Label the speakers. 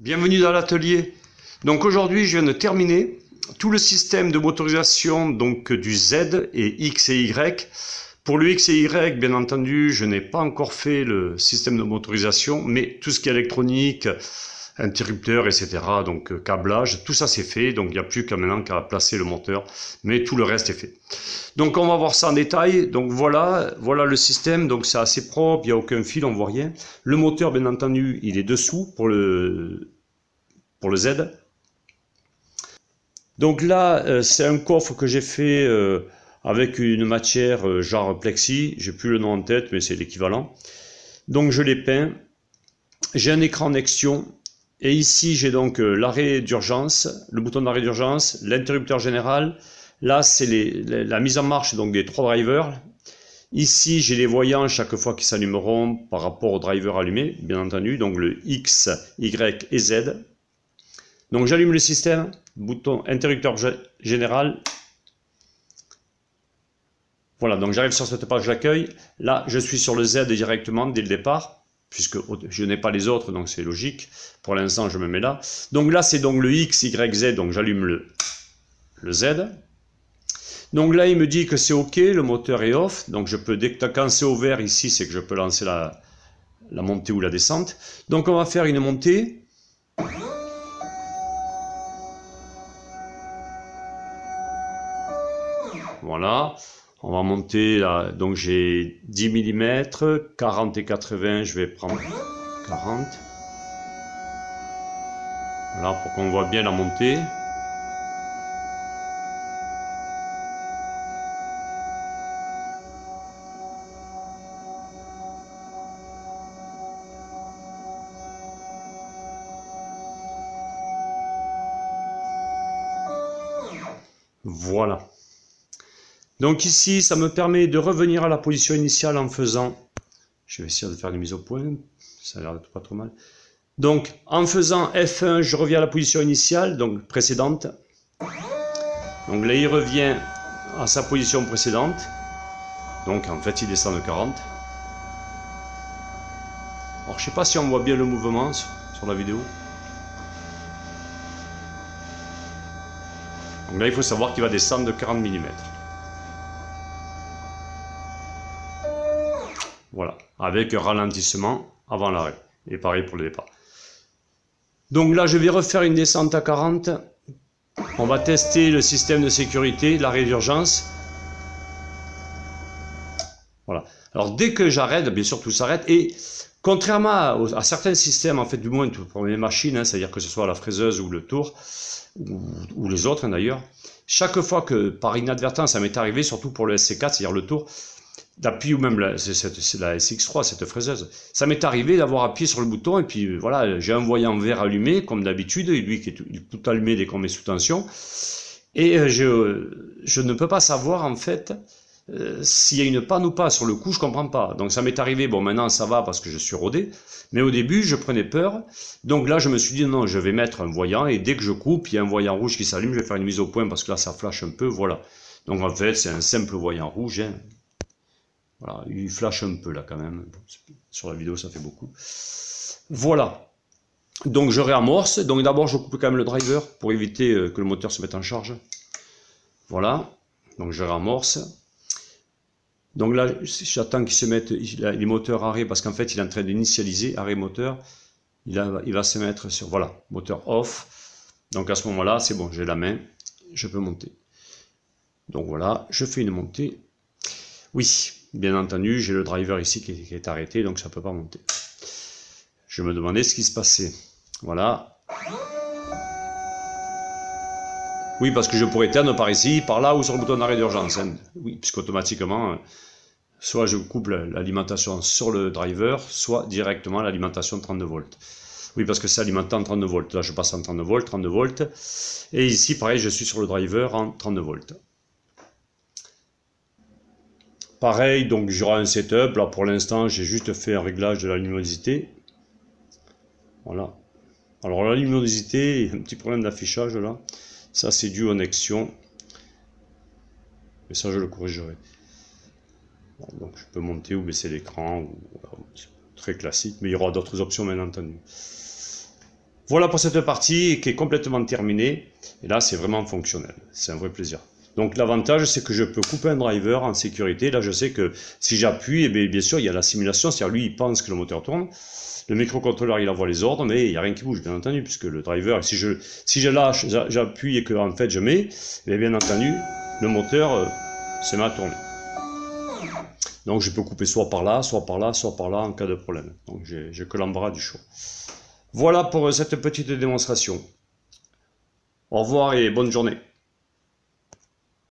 Speaker 1: Bienvenue dans l'atelier. Donc aujourd'hui je viens de terminer tout le système de motorisation donc du Z et X et Y. Pour le X et Y, bien entendu, je n'ai pas encore fait le système de motorisation, mais tout ce qui est électronique, interrupteur, etc., donc câblage, tout ça c'est fait, donc il n'y a plus qu'à maintenant qu'à placer le moteur, mais tout le reste est fait. Donc on va voir ça en détail. Donc voilà le système, donc c'est assez propre, il n'y a aucun fil, on voit rien. Le moteur, bien entendu, il est dessous pour le Z. Donc là, c'est un coffre que j'ai fait avec une matière genre plexi, j'ai plus le nom en tête, mais c'est l'équivalent. Donc je l'ai peint. J'ai un écran Nextion. Et ici, j'ai donc l'arrêt d'urgence, le bouton d'arrêt d'urgence, l'interrupteur général. Là, c'est la mise en marche donc des 3 drivers. Ici, j'ai les voyants chaque fois qu'ils s'allumeront par rapport aux drivers allumés, bien entendu. Donc le X, Y et Z. Donc j'allume le système, bouton interrupteur général. Voilà, donc j'arrive sur cette page d'accueil. Là, je suis sur le Z directement dès le départ, puisque je n'ai pas les autres, donc c'est logique. Pour l'instant, je me mets là. Donc là, c'est donc le X, Y, Z, donc j'allume le Z. Donc là, il me dit que c'est OK, le moteur est off. Donc je peux, quand c'est au vert ici, c'est que je peux lancer la montée ou la descente. Donc on va faire une montée. Voilà, on va monter là, donc j'ai 10 mm, 40 et 80, je vais prendre 40. Voilà, pour qu'on voit bien la montée. Voilà. Donc ici, ça me permet de revenir à la position initiale en faisant... Je vais essayer de faire une mise au point, ça a l'air d'être pas trop mal. Donc, en faisant F1, je reviens à la position initiale, donc précédente. Donc là, il revient à sa position précédente. Donc, en fait, il descend de 40. Alors, je ne sais pas si on voit bien le mouvement sur la vidéo. Donc là, il faut savoir qu'il va descendre de 40 mm. Voilà, avec un ralentissement avant l'arrêt. Et pareil pour le départ. Donc là, je vais refaire une descente à 40. On va tester le système de sécurité, l'arrêt d'urgence. Voilà. Alors dès que j'arrête, bien sûr tout s'arrête. Et contrairement à certains systèmes, en fait, du moins pour les machines, hein, c'est-à-dire que ce soit la fraiseuse ou le tour, ou les autres hein, d'ailleurs, chaque fois que par inadvertance, ça m'est arrivé, surtout pour le SC4, c'est-à-dire le tour, d'appui ou même c'est la SX3, cette fraiseuse. Ça m'est arrivé d'avoir appuyé sur le bouton et puis voilà, j'ai un voyant vert allumé comme d'habitude, et lui qui est tout allumé dès qu'on met sous tension. Et je ne peux pas savoir en fait s'il y a une panne ou pas. Sur le coup, je comprends pas. Donc ça m'est arrivé, bon maintenant ça va parce que je suis rodé, mais au début je prenais peur. Donc là je me suis dit non, je vais mettre un voyant et dès que je coupe, il y a un voyant rouge qui s'allume, je vais faire une mise au point parce que là ça flash un peu, voilà. Donc en fait c'est un simple voyant rouge, hein. Voilà, il flash un peu là quand même. Sur la vidéo, ça fait beaucoup. Voilà. Donc je réamorce. Donc d'abord, je coupe quand même le driver pour éviter que le moteur se mette en charge. Voilà. Donc je réamorce. Donc là, j'attends qu'il se mette les moteurs arrêt parce qu'en fait, il est en train d'initialiser arrêt moteur. Il va se mettre sur, voilà, moteur off. Donc à ce moment-là, c'est bon, j'ai la main. Je peux monter. Donc voilà, je fais une montée. Oui. Bien entendu, j'ai le driver ici qui est arrêté, donc ça ne peut pas monter. Je me demandais ce qui se passait. Voilà. Oui, parce que je pourrais éteindre par ici, par là ou sur le bouton d'arrêt d'urgence. Hein. Oui, puisqu'automatiquement, soit je coupe l'alimentation sur le driver, soit directement l'alimentation 32 volts. Oui, parce que c'est alimenté en 32 volts. Là, je passe en 32 volts, 32 volts. Et ici, pareil, je suis sur le driver en 32 volts. Pareil, donc j'aurai un setup. Là pour l'instant, j'ai juste fait un réglage de la luminosité. Voilà. Alors la luminosité, il y a un petit problème d'affichage là. Ça c'est dû aux Nextion. Mais ça je le corrigerai. Bon, donc je peux monter ou baisser l'écran. Très classique, mais il y aura d'autres options bien entendu. Voilà pour cette partie qui est complètement terminée. Et là, c'est vraiment fonctionnel. C'est un vrai plaisir. Donc l'avantage, c'est que je peux couper un driver en sécurité. Là, je sais que si j'appuie, eh bien sûr, il y a la simulation. C'est-à-dire, lui, il pense que le moteur tourne. Le microcontrôleur, il envoie les ordres, mais il n'y a rien qui bouge, bien entendu, puisque le driver, si je lâche, j'appuie et que en fait je mets, eh bien entendu, le moteur se met à tourner. Donc je peux couper soit par là, soit par là, soit par là en cas de problème. Donc j'ai que l'embarras du choix. Voilà pour cette petite démonstration. Au revoir et bonne journée.